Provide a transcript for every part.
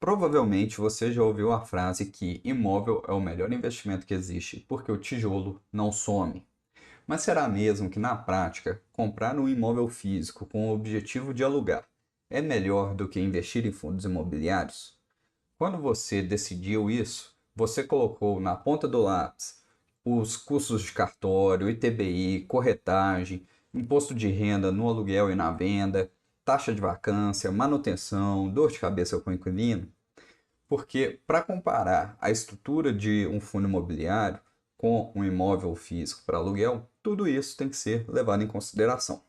Provavelmente você já ouviu a frase que imóvel é o melhor investimento que existe porque o tijolo não some. Mas será mesmo que na prática, comprar um imóvel físico com o objetivo de alugar é melhor do que investir em fundos imobiliários? Quando você decidiu isso, você colocou na ponta do lápis os custos de cartório, ITBI, corretagem, imposto de renda no aluguel e na venda, taxa de vacância, manutenção, dor de cabeça com o inquilino? Porque para comparar a estrutura de um fundo imobiliário com um imóvel físico para aluguel, tudo isso tem que ser levado em consideração.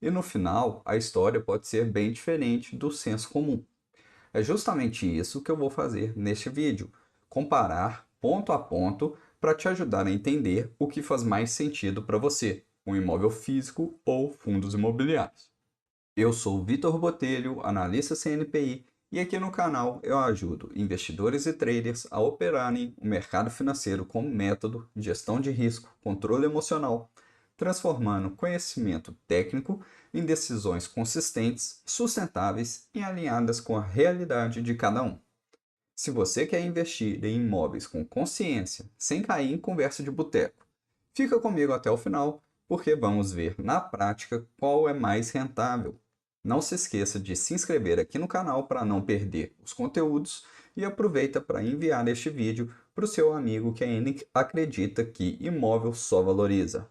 E no final, a história pode ser bem diferente do senso comum. É justamente isso que eu vou fazer neste vídeo, comparar ponto a ponto para te ajudar a entender o que faz mais sentido para você, um imóvel físico ou fundos imobiliários. Eu sou Vitor Botelho, analista CNPI, e aqui no canal eu ajudo investidores e traders a operarem o mercado financeiro com método, gestão de risco, controle emocional, transformando conhecimento técnico em decisões consistentes, sustentáveis e alinhadas com a realidade de cada um. Se você quer investir em imóveis com consciência, sem cair em conversa de boteco, fica comigo até o final, porque vamos ver na prática qual é mais rentável. Não se esqueça de se inscrever aqui no canal para não perder os conteúdos e aproveita para enviar este vídeo para o seu amigo que ainda acredita que imóvel só valoriza.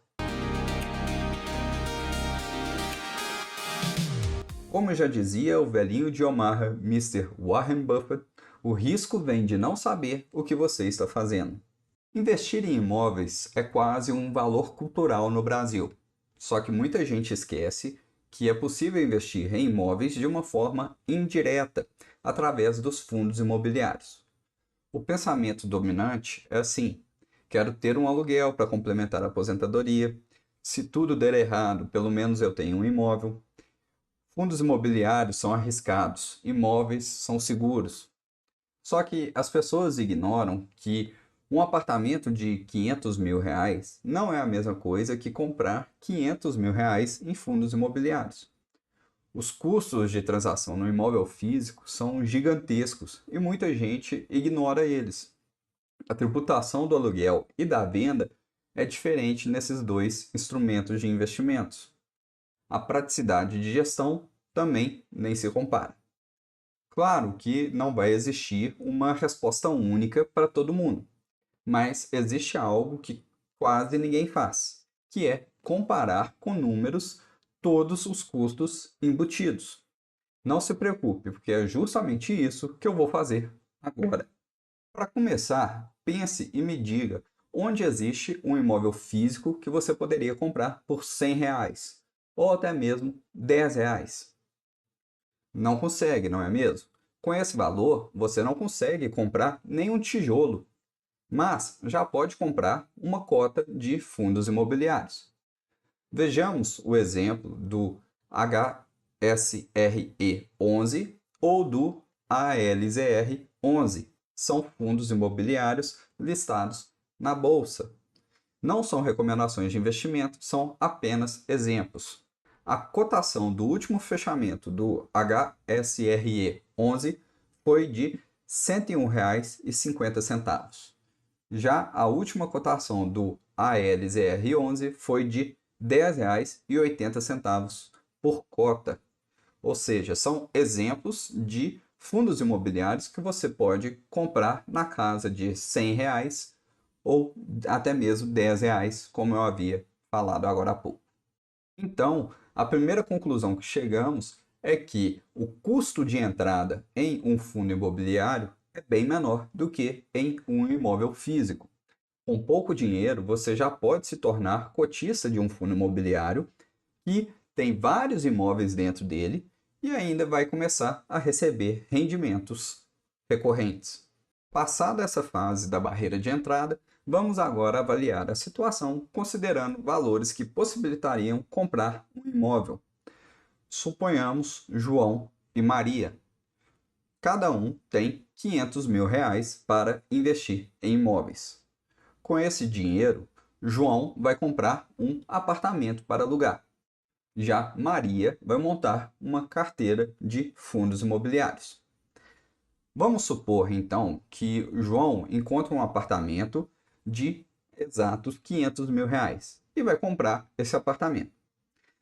Como já dizia o velhinho de Omaha, Mr. Warren Buffett, o risco vem de não saber o que você está fazendo. Investir em imóveis é quase um valor cultural no Brasil. Só que muita gente esquece que é possível investir em imóveis de uma forma indireta, através dos fundos imobiliários. O pensamento dominante é assim: quero ter um aluguel para complementar a aposentadoria. Se tudo der errado, pelo menos eu tenho um imóvel. Fundos imobiliários são arriscados, imóveis são seguros. Só que as pessoas ignoram que um apartamento de R$ 500 mil não é a mesma coisa que comprar R$ 500 mil em fundos imobiliários. Os custos de transação no imóvel físico são gigantescos e muita gente ignora eles. A tributação do aluguel e da venda é diferente nesses dois instrumentos de investimentos. A praticidade de gestão também nem se compara. Claro que não vai existir uma resposta única para todo mundo, mas existe algo que quase ninguém faz, que é comparar com números todos os custos embutidos. Não se preocupe, porque é justamente isso que eu vou fazer agora. Para começar, pense e me diga onde existe um imóvel físico que você poderia comprar por R$ 100 ou até mesmo R$ 10. Não consegue, não é mesmo? Com esse valor, você não consegue comprar nenhum tijolo, mas já pode comprar uma cota de fundos imobiliários. Vejamos o exemplo do HSRE11 ou do ALZR11. São fundos imobiliários listados na bolsa. Não são recomendações de investimento, são apenas exemplos. A cotação do último fechamento do HSRE11 foi de R$ 101,50. Já a última cotação do ALZR11 foi de R$ 10,80 por cota. Ou seja, são exemplos de fundos imobiliários que você pode comprar na casa de R$ 100 ou até mesmo R$ 10, como eu havia falado agora há pouco. Então, a primeira conclusão que chegamos é que o custo de entrada em um fundo imobiliário é bem menor do que em um imóvel físico. Com pouco dinheiro, você já pode se tornar cotista de um fundo imobiliário que tem vários imóveis dentro dele e ainda vai começar a receber rendimentos recorrentes. Passada essa fase da barreira de entrada, vamos agora avaliar a situação considerando valores que possibilitariam comprar um imóvel. Suponhamos João e Maria. Cada um tem R$ 500 mil para investir em imóveis. Com esse dinheiro, João vai comprar um apartamento para alugar. Já Maria vai montar uma carteira de fundos imobiliários. Vamos supor, então, que o João encontra um apartamento de exatos 500 mil reais e vai comprar esse apartamento.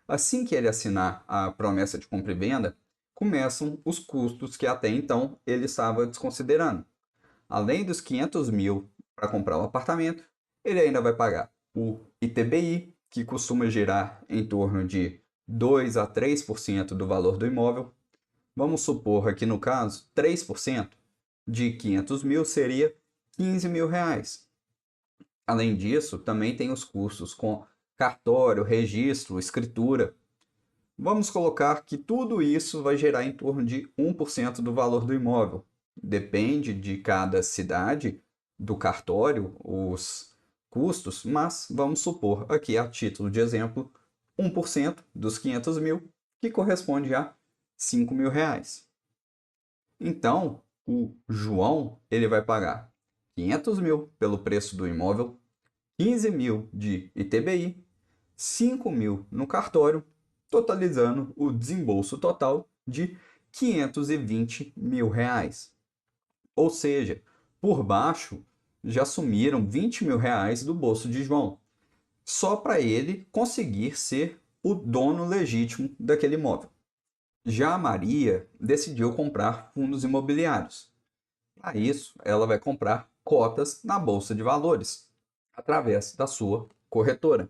Assim que ele assinar a promessa de compra e venda, começam os custos que até então ele estava desconsiderando. Além dos 500 mil para comprar o apartamento, ele ainda vai pagar o ITBI, que costuma girar em torno de 2 a 3% do valor do imóvel. Vamos supor aqui no caso, 3% de 500 mil seria 15 mil reais. Além disso, também tem os custos com cartório, registro, escritura. Vamos colocar que tudo isso vai gerar em torno de 1% do valor do imóvel. Depende de cada cidade, do cartório, os custos, mas vamos supor aqui, a título de exemplo, 1% dos 500 mil, que corresponde a 5 mil reais. Então, o João ele vai pagar 500 mil pelo preço do imóvel, 15 mil de ITBI, 5 mil no cartório, totalizando o desembolso total de 520 mil reais. Ou seja, por baixo já sumiram 20 mil reais do bolso de João, só para ele conseguir ser o dono legítimo daquele imóvel. Já a Maria decidiu comprar fundos imobiliários. Para isso, ela vai comprar cotas na Bolsa de Valores, através da sua corretora.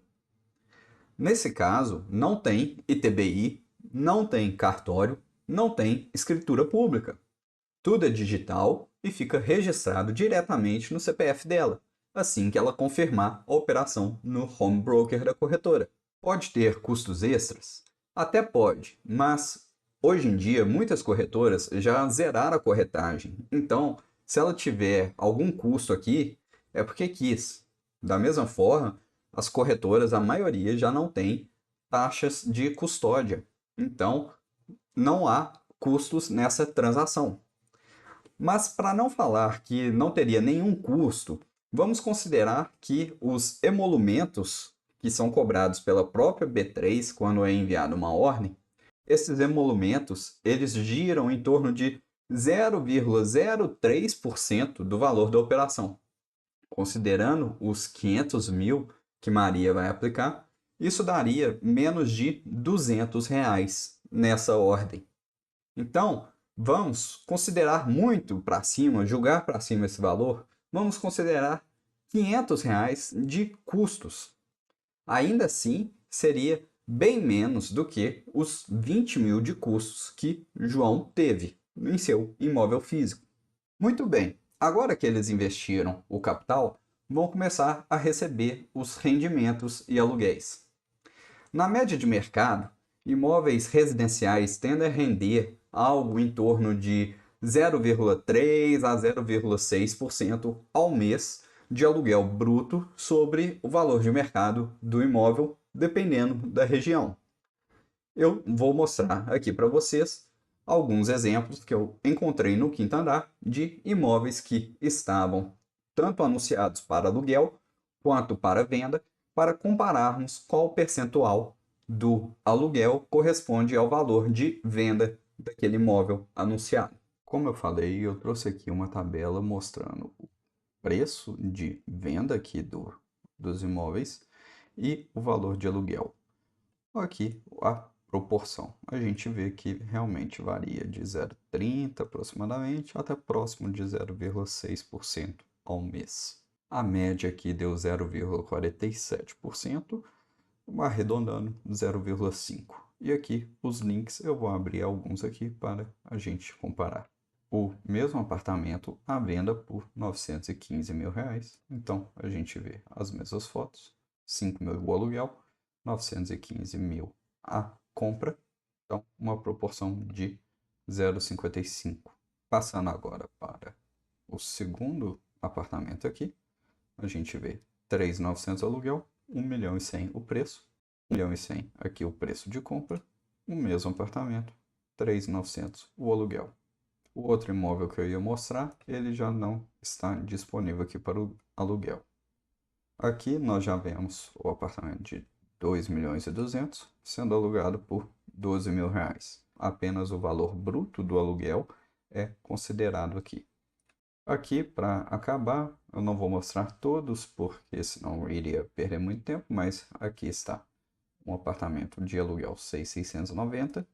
Nesse caso, não tem ITBI, não tem cartório, não tem escritura pública. Tudo é digital e fica registrado diretamente no CPF dela, assim que ela confirmar a operação no home broker da corretora. Pode ter custos extras? Até pode, mas hoje em dia muitas corretoras já zeraram a corretagem. Então, se ela tiver algum custo aqui, é porque quis. Da mesma forma, as corretoras, a maioria já não tem taxas de custódia. Então, não há custos nessa transação. Mas para não falar que não teria nenhum custo, vamos considerar que os emolumentos que são cobrados pela própria B3 quando é enviada uma ordem, esses emolumentos eles giram em torno de 0,03% do valor da operação. Considerando os 500 mil que Maria vai aplicar, isso daria menos de R$ 200 nessa ordem. Então, vamos considerar muito para cima, julgar para cima esse valor, vamos considerar R$ 500 de custos. Ainda assim, seria bem menos do que os 20 mil de custos que João teve em seu imóvel físico. Muito bem, agora que eles investiram o capital, vão começar a receber os rendimentos e aluguéis. Na média de mercado, imóveis residenciais tendem a render algo em torno de 0,3 a 0,6% ao mês de aluguel bruto sobre o valor de mercado do imóvel, dependendo da região. Eu vou mostrar aqui para vocês alguns exemplos que eu encontrei no quinto andar de imóveis que estavam tanto anunciados para aluguel quanto para venda, para compararmos qual percentual do aluguel corresponde ao valor de venda daquele imóvel anunciado. Como eu falei, eu trouxe aqui uma tabela mostrando o preço de venda aqui dos imóveis e o valor de aluguel. Aqui a proporção. A gente vê que realmente varia de 0,30 aproximadamente até próximo de 0,6% ao mês. A média aqui deu 0,47%, arredondando 0,5%. E aqui os links eu vou abrir alguns aqui para a gente comparar. O mesmo apartamento à venda por R$ 915 mil. Então a gente vê as mesmas fotos, 5 mil o aluguel, 915 mil a compra, então uma proporção de 0,55. Passando agora para o segundo apartamento aqui, a gente vê 3.900 aluguel, 1.100.000 o preço, 1.100.000 aqui o preço de compra, o mesmo apartamento, 3.900 o aluguel. O outro imóvel que eu ia mostrar, ele já não está disponível aqui para o aluguel. Aqui nós já vemos o apartamento de 2.200.000 sendo alugado por R$ 12 mil. Apenas o valor bruto do aluguel é considerado aqui. Aqui, para acabar, eu não vou mostrar todos, porque senão eu iria perder muito tempo, mas aqui está um apartamento de aluguel 6.690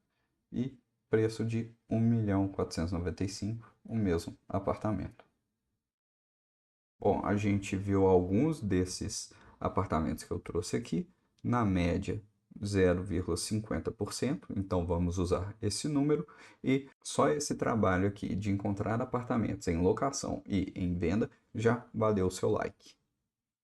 e preço de 1.495, o mesmo apartamento. Bom, a gente viu alguns desses apartamentos que eu trouxe aqui, na média 0,50%, então vamos usar esse número e só esse trabalho aqui de encontrar apartamentos em locação e em venda já valeu o seu like.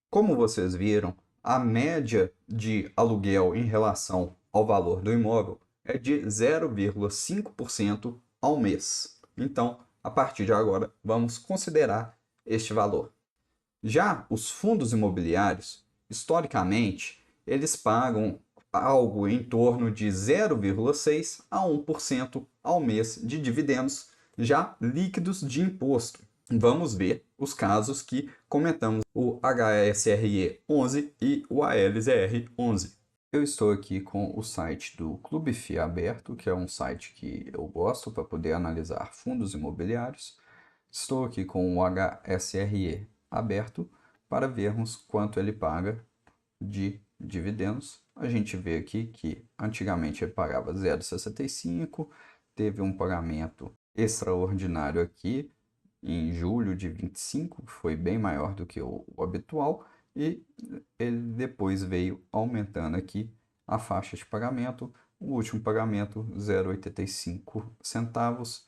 Como vocês viram, a média de aluguel em relação ao valor do imóvel é de 0,5% ao mês. Então, a partir de agora, vamos considerar este valor. Já os fundos imobiliários, historicamente, eles pagam algo em torno de 0,6 a 1% ao mês de dividendos já líquidos de imposto. Vamos ver os casos que comentamos, o HSRE 11 e o ALZR 11. Eu estou aqui com o site do Clube FIA aberto, que é um site que eu gosto para poder analisar fundos imobiliários. Estou aqui com o HSRE aberto para vermos quanto ele paga de dividendos. A gente vê aqui que antigamente ele pagava 0,65, teve um pagamento extraordinário aqui em julho de 25, que foi bem maior do que o habitual, e ele depois veio aumentando aqui a faixa de pagamento. O último pagamento, 0,85 centavos.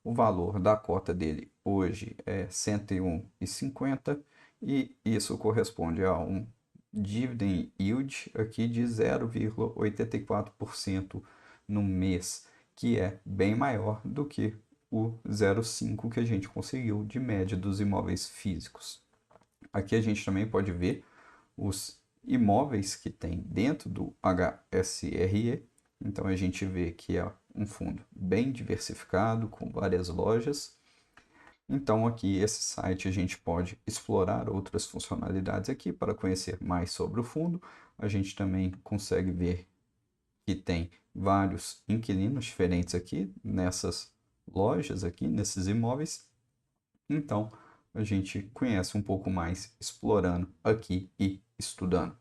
O valor da cota dele hoje é 101,50 e isso corresponde a um dividend yield aqui de 0,84% no mês, que é bem maior do que o 0,5 que a gente conseguiu de média dos imóveis físicos. Aqui a gente também pode ver os imóveis que tem dentro do HSRE. Então a gente vê que é um fundo bem diversificado, com várias lojas. Então aqui esse site a gente pode explorar outras funcionalidades aqui para conhecer mais sobre o fundo. A gente também consegue ver que tem vários inquilinos diferentes aqui nessas lojas aqui, nesses imóveis. Então a gente conhece um pouco mais explorando aqui e estudando.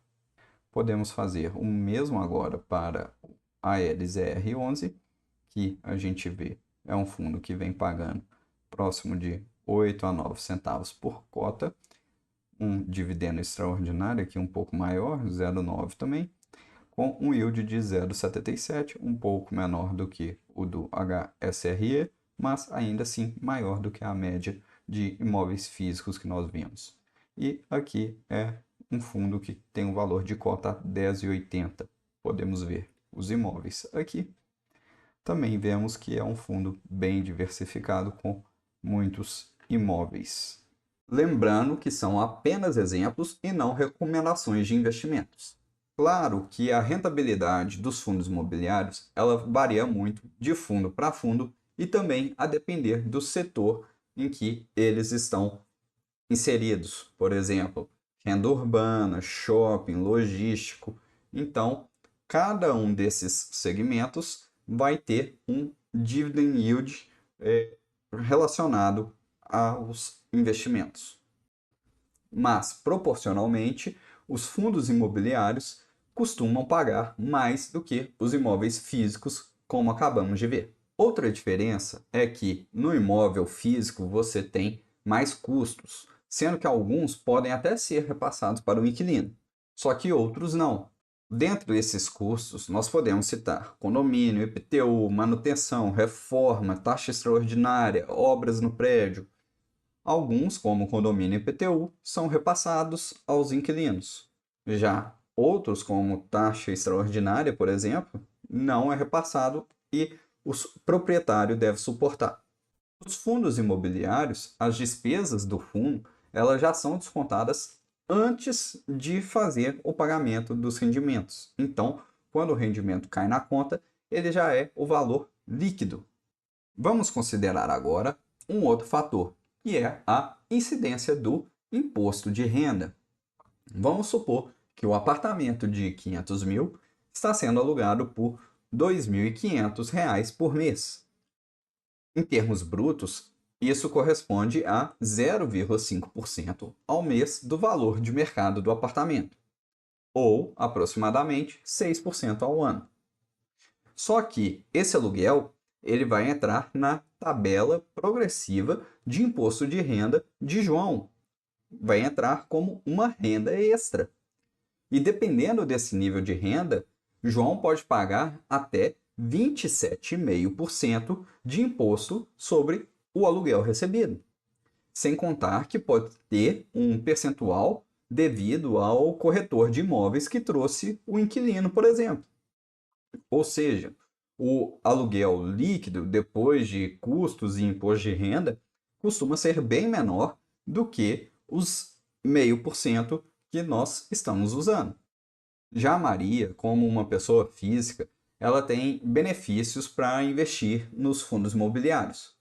Podemos fazer o mesmo agora para a LZR11, que a gente vê é um fundo que vem pagando próximo de 8 a 9 centavos por cota, um dividendo extraordinário aqui um pouco maior, 0,9 também, com um yield de 0,77, um pouco menor do que o do HSRE, mas ainda assim maior do que a média de imóveis físicos que nós vimos. E aqui é um fundo que tem um valor de cota 10,80. Podemos ver os imóveis aqui. Também vemos que é um fundo bem diversificado com muitos imóveis. Lembrando que são apenas exemplos e não recomendações de investimentos. Claro que a rentabilidade dos fundos imobiliários ela varia muito de fundo para fundo e também a depender do setor em que eles estão inseridos. Por exemplo, renda urbana, shopping, logístico. Então, cada um desses segmentos vai ter um dividend yield relacionado aos investimentos. Mas, proporcionalmente, os fundos imobiliários costumam pagar mais do que os imóveis físicos, como acabamos de ver. Outra diferença é que no imóvel físico você tem mais custos, sendo que alguns podem até ser repassados para o inquilino, só que outros não. Dentro desses custos, nós podemos citar condomínio, IPTU, manutenção, reforma, taxa extraordinária, obras no prédio. Alguns, como condomínio e IPTU, são repassados aos inquilinos. Já outros, como taxa extraordinária, por exemplo, não é repassado e o proprietário deve suportar. Nos fundos imobiliários, as despesas do fundo elas já são descontadas antes de fazer o pagamento dos rendimentos. Então, quando o rendimento cai na conta, ele já é o valor líquido. Vamos considerar agora um outro fator, que é a incidência do imposto de renda. Vamos supor que o apartamento de 500 mil está sendo alugado por R$ 2.500 por mês. Em termos brutos, isso corresponde a 0,5% ao mês do valor de mercado do apartamento, ou aproximadamente 6% ao ano. Só que esse aluguel ele vai entrar na tabela progressiva de imposto de renda de João. Vai entrar como uma renda extra. E dependendo desse nível de renda, João pode pagar até 27,5% de imposto sobre o aluguel recebido. Sem contar que pode ter um percentual devido ao corretor de imóveis que trouxe o inquilino, por exemplo. Ou seja, o aluguel líquido, depois de custos e imposto de renda, costuma ser bem menor do que os 0,5% que nós estamos usando. Já a Maria, como uma pessoa física, ela tem benefícios para investir nos fundos imobiliários.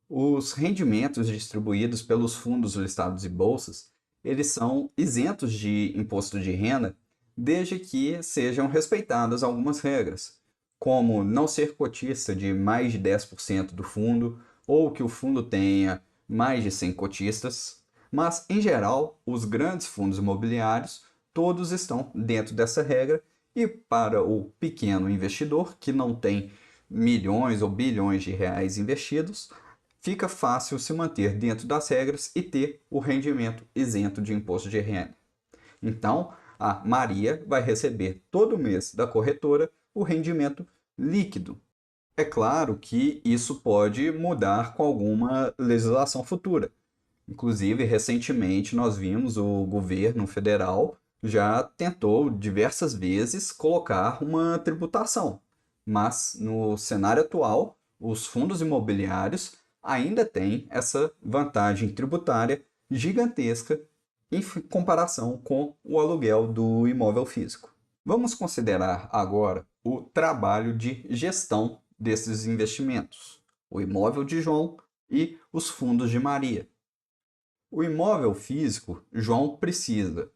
Os rendimentos distribuídos pelos fundos listados e bolsas, eles são isentos de imposto de renda, desde que sejam respeitadas algumas regras, como não ser cotista de mais de 10% do fundo, ou que o fundo tenha mais de 100 cotistas, mas, em geral, os grandes fundos imobiliários, todos estão dentro dessa regra, e para o pequeno investidor, que não tem milhões ou bilhões de reais investidos, fica fácil se manter dentro das regras e ter o rendimento isento de imposto de renda. Então, a Maria vai receber todo mês da corretora o rendimento líquido. É claro que isso pode mudar com alguma legislação futura. Inclusive, recentemente nós vimos o governo federal já tentou diversas vezes colocar uma tributação, mas no cenário atual, os fundos imobiliários ainda têm essa vantagem tributária gigantesca em comparação com o aluguel do imóvel físico. Vamos considerar agora o trabalho de gestão desses investimentos, o imóvel de João e os fundos de Maria. O imóvel físico, João precisa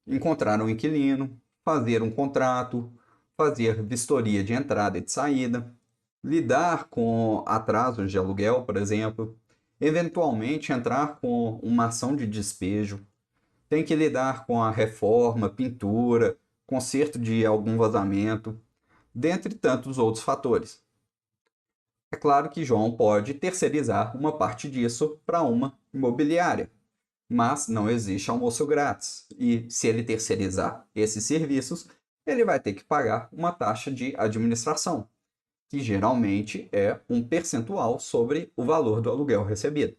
encontrar um inquilino, fazer um contrato, fazer vistoria de entrada e de saída, lidar com atrasos de aluguel, por exemplo, eventualmente entrar com uma ação de despejo, tem que lidar com a reforma, pintura, conserto de algum vazamento, dentre tantos outros fatores. É claro que João pode terceirizar uma parte disso para uma imobiliária, mas não existe almoço grátis. E se ele terceirizar esses serviços, ele vai ter que pagar uma taxa de administração, que geralmente é um percentual sobre o valor do aluguel recebido.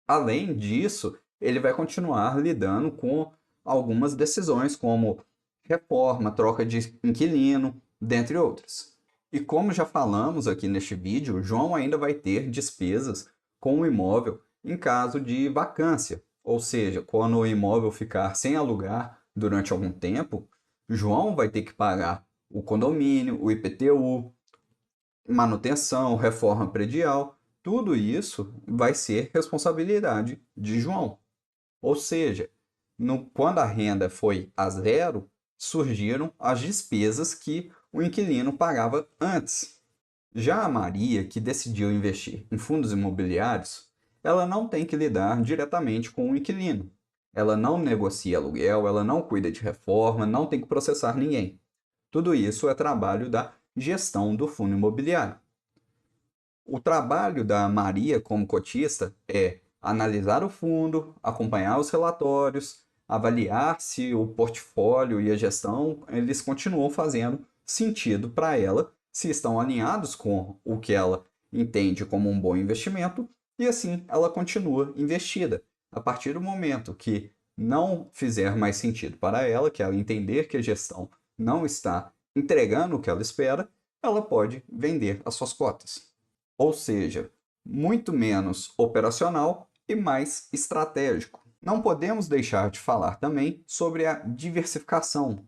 Além disso, ele vai continuar lidando com algumas decisões, como reforma, troca de inquilino, dentre outras. E como já falamos aqui neste vídeo, João ainda vai ter despesas com o imóvel em caso de vacância, ou seja, quando o imóvel ficar sem alugar durante algum tempo, João vai ter que pagar o condomínio, o IPTU, manutenção, reforma predial, tudo isso vai ser responsabilidade de João. Ou seja, quando a renda foi a zero, surgiram as despesas que o inquilino pagava antes. Já a Maria, que decidiu investir em fundos imobiliários, ela não tem que lidar diretamente com o inquilino. Ela não negocia aluguel, ela não cuida de reforma, não tem que processar ninguém. Tudo isso é trabalho da gestão do fundo imobiliário. O trabalho da Maria como cotista é analisar o fundo, acompanhar os relatórios, avaliar se o portfólio e a gestão eles continuam fazendo sentido para ela, se estão alinhados com o que ela entende como um bom investimento, e assim ela continua investida. A partir do momento que não fizer mais sentido para ela, que ela entender que a gestão não está entregando o que ela espera, ela pode vender as suas cotas. Ou seja, muito menos operacional e mais estratégico. Não podemos deixar de falar também sobre a diversificação.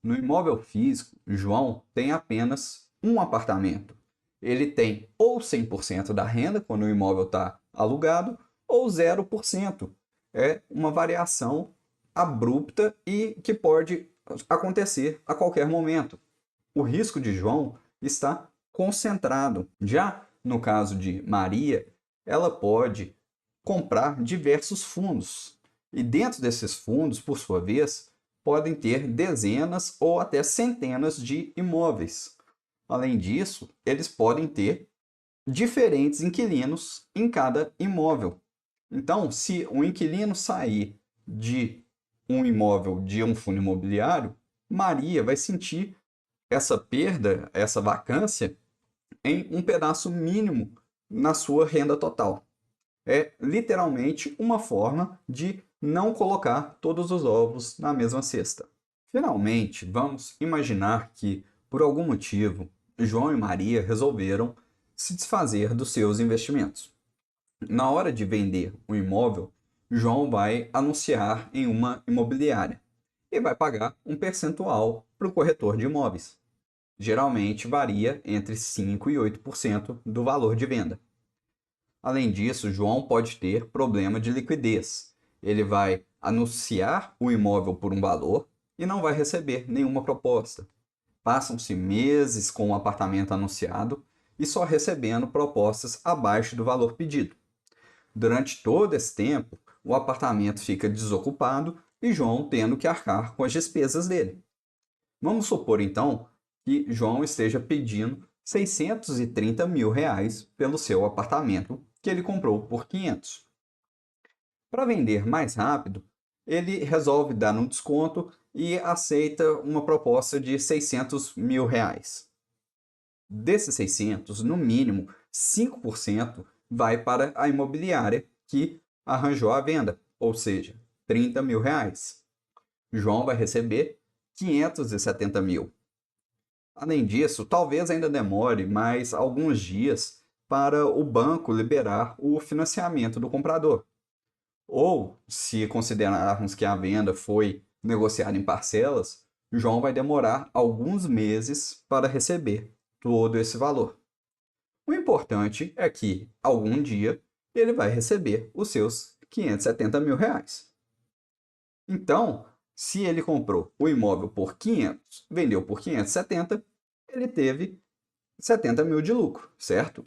No imóvel físico, João tem apenas um apartamento. Ele tem ou 100% da renda quando o imóvel está alugado, ou 0%. É uma variação abrupta e que pode acontecer a qualquer momento. O risco de João está concentrado. Já no caso de Maria, ela pode comprar diversos fundos. E dentro desses fundos, por sua vez, podem ter dezenas ou até centenas de imóveis. Além disso, eles podem ter diferentes inquilinos em cada imóvel. Então, se um inquilino sair de um imóvel de um fundo imobiliário, Maria vai sentir essa perda, essa vacância, em um pedaço mínimo na sua renda total. É literalmente uma forma de não colocar todos os ovos na mesma cesta. Finalmente, vamos imaginar que, por algum motivo, João e Maria resolveram se desfazer dos seus investimentos. Na hora de vender o imóvel, João vai anunciar em uma imobiliária e vai pagar um percentual para o corretor de imóveis. Geralmente varia entre 5% e 8% do valor de venda. Além disso, João pode ter problema de liquidez. Ele vai anunciar o imóvel por um valor e não vai receber nenhuma proposta. Passam-se meses com o apartamento anunciado e só recebendo propostas abaixo do valor pedido. Durante todo esse tempo, o apartamento fica desocupado e João tendo que arcar com as despesas dele. Vamos supor, então, que João esteja pedindo 630 mil reais pelo seu apartamento que ele comprou por 500. Para vender mais rápido, ele resolve dar um desconto e aceita uma proposta de 600 mil reais. Desses 600, no mínimo 5% vai para a imobiliária que arranjou a venda, ou seja, 30 mil reais. João vai receber 570 mil. Além disso, talvez ainda demore mais alguns dias para o banco liberar o financiamento do comprador. Ou, se considerarmos que a venda foi negociada em parcelas, João vai demorar alguns meses para receber todo esse valor. O importante é que, algum dia, ele vai receber os seus 570 mil reais. Então, se ele comprou o imóvel por 500, vendeu por 570, ele teve 70 mil de lucro, certo?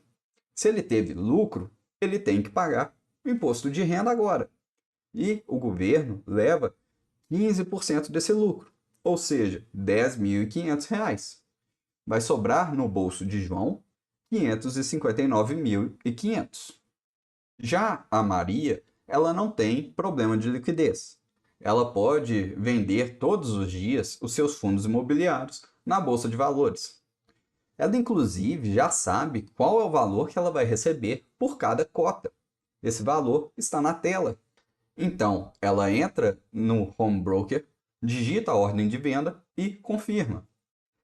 Se ele teve lucro, ele tem que pagar o imposto de renda agora. E o governo leva 15% desse lucro, ou seja, R$ 10.500. Vai sobrar no bolso de João 559.500. Já a Maria, ela não tem problema de liquidez. Ela pode vender todos os dias os seus fundos imobiliários na bolsa de valores. Ela, inclusive, já sabe qual é o valor que ela vai receber por cada cota. Esse valor está na tela. Então, ela entra no home broker, digita a ordem de venda e confirma.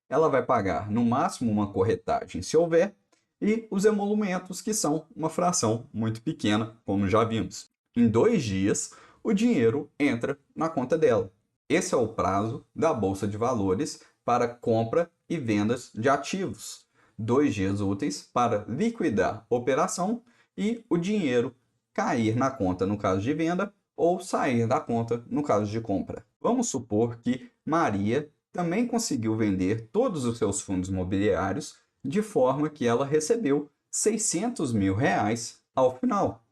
Ela vai pagar no máximo uma corretagem, se houver, e os emolumentos, que são uma fração muito pequena, como já vimos. Em 2 dias, o dinheiro entra na conta dela. Esse é o prazo da Bolsa de Valores para compra e vendas de ativos. 2 dias úteis para liquidar a operação e o dinheiro cair na conta no caso de venda ou sair da conta no caso de compra. Vamos supor que Maria também conseguiu vender todos os seus fundos imobiliários de forma que ela recebeu 600 mil reais ao final.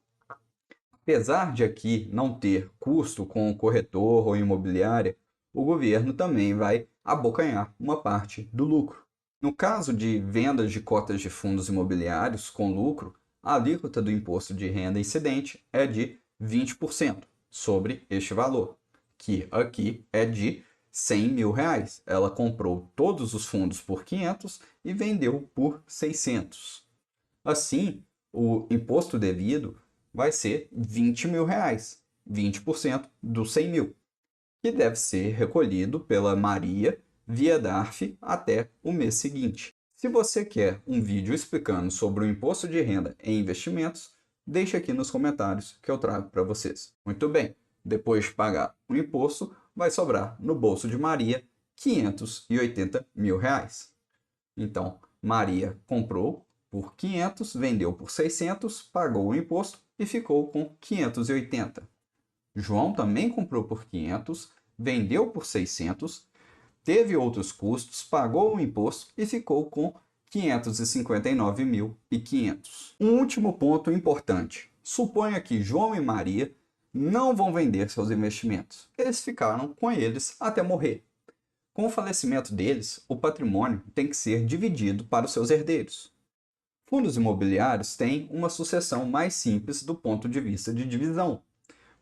Apesar de aqui não ter custo com o corretor ou imobiliária, o governo também vai abocanhar uma parte do lucro. No caso de vendas de cotas de fundos imobiliários com lucro, a alíquota do imposto de renda incidente é de 20% sobre este valor, que aqui é de 100 mil reais. Ela comprou todos os fundos por 500 e vendeu por 600. Assim, o imposto devido vai ser 20 mil reais, 20% dos 100 mil, que deve ser recolhido pela Maria via DARF até o mês seguinte. Se você quer um vídeo explicando sobre o imposto de renda em investimentos, deixe aqui nos comentários que eu trago para vocês. Muito bem, depois de pagar o imposto, vai sobrar no bolso de Maria 580 mil reais. Então, Maria comprou por 500, vendeu por 600, pagou o imposto e ficou com 580. João também comprou por 500, vendeu por 600, teve outros custos, pagou o imposto e ficou com 559.500. Um último ponto importante. Suponha que João e Maria não vão vender seus investimentos. Eles ficaram com eles até morrer. Com o falecimento deles, o patrimônio tem que ser dividido para os seus herdeiros. Fundos imobiliários têm uma sucessão mais simples do ponto de vista de divisão,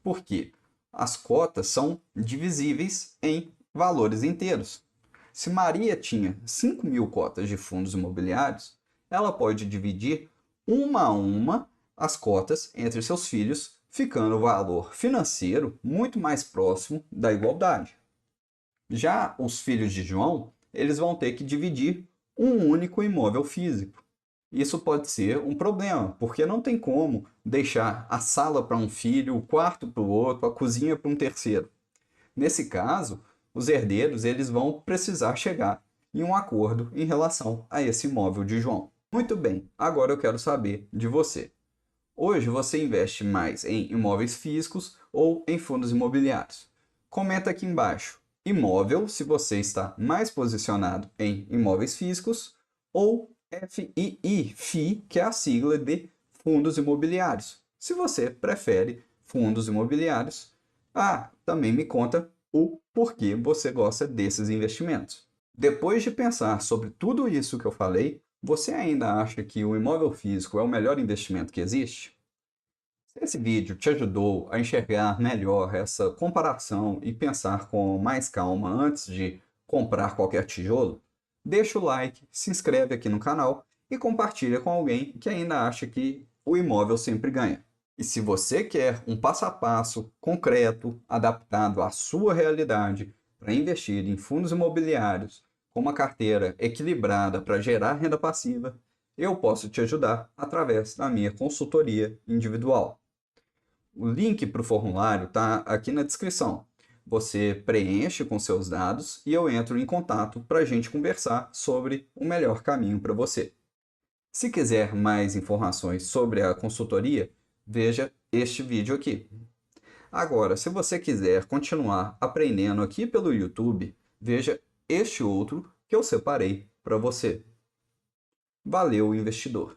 porque as cotas são divisíveis em valores inteiros. Se Maria tinha 5.000 cotas de fundos imobiliários, ela pode dividir uma a uma as cotas entre seus filhos, ficando o valor financeiro muito mais próximo da igualdade. Já os filhos de João, eles vão ter que dividir um único imóvel físico. Isso pode ser um problema, porque não tem como deixar a sala para um filho, o quarto para o outro, a cozinha para um terceiro. Nesse caso, os herdeiros eles vão precisar chegar em um acordo em relação a esse imóvel de João. Muito bem, agora eu quero saber de você. Hoje você investe mais em imóveis físicos ou em fundos imobiliários? Comenta aqui embaixo. Imóvel, se você está mais posicionado em imóveis físicos, ou FII, que é a sigla de fundos imobiliários. Se você prefere fundos imobiliários, também me conta o porquê você gosta desses investimentos. Depois de pensar sobre tudo isso que eu falei, você ainda acha que o imóvel físico é o melhor investimento que existe? Se esse vídeo te ajudou a enxergar melhor essa comparação e pensar com mais calma antes de comprar qualquer tijolo, deixa o like, se inscreve aqui no canal e compartilha com alguém que ainda acha que o imóvel sempre ganha. E se você quer um passo a passo concreto, adaptado à sua realidade, para investir em fundos imobiliários com uma carteira equilibrada para gerar renda passiva, eu posso te ajudar através da minha consultoria individual. O link para o formulário está aqui na descrição. Você preenche com seus dados e eu entro em contato para a gente conversar sobre o melhor caminho para você. Se quiser mais informações sobre a consultoria, veja este vídeo aqui. Agora, se você quiser continuar aprendendo aqui pelo YouTube, veja este outro que eu separei para você. Valeu, investidor!